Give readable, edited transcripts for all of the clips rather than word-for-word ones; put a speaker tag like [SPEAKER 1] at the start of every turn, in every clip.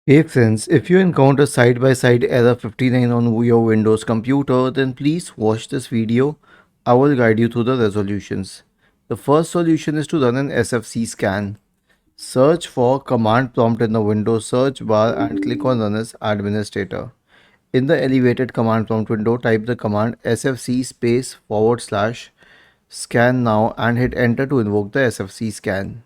[SPEAKER 1] Hey friends, if you encounter side-by-side error 59 on your Windows computer, then please watch this video. I will guide you through the resolutions. The first solution is to run an SFC scan. Search for command prompt in the Windows search bar and click on Run as Administrator. In the elevated command prompt window, type the command sfc space / scan now and hit enter to invoke the SFC scan.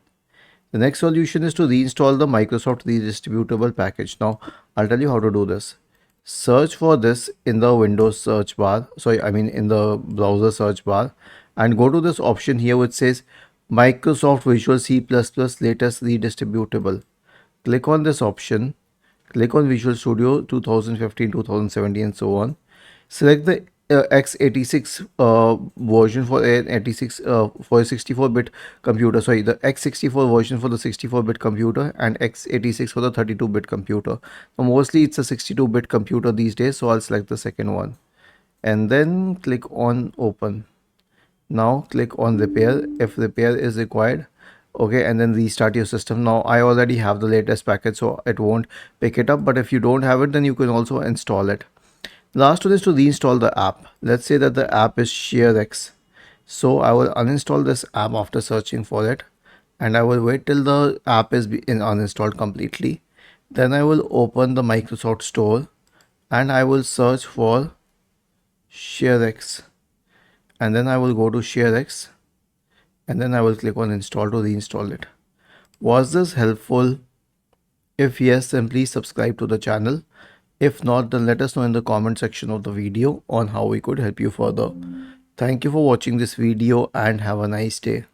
[SPEAKER 1] The next solution is to reinstall the Microsoft redistributable package. Now, I'll tell you how to do this. Search for this in the Windows search bar. In the browser search bar, and go to this option here which says Microsoft Visual C++ latest redistributable. Click on this option. Click on Visual Studio 2015, 2017, and so on. Select the x86 version for an 86 for a 64-bit computer. Sorry, the x64 version for the 64-bit computer and x86 for the 32-bit computer. Now, mostly it's a 62-bit computer these days, so I'll select the second one and then click on open. Now click on repair if repair is required. Okay, and then restart your system. Now I already have the latest package, so it won't pick it up, but if you don't have it, then you can also install it. Last one is to reinstall the app. Let's say that the app is ShareX. So I will uninstall this app after searching for it, and I will wait till the app is uninstalled completely. Then I will open the Microsoft Store and I will search for ShareX, and then I will go to ShareX and then I will click on install to reinstall it. Was this helpful? If yes, then please subscribe to the channel. If not, then let us know in the comment section of the video on how we could help you further. Thank you for watching this video and have a nice day.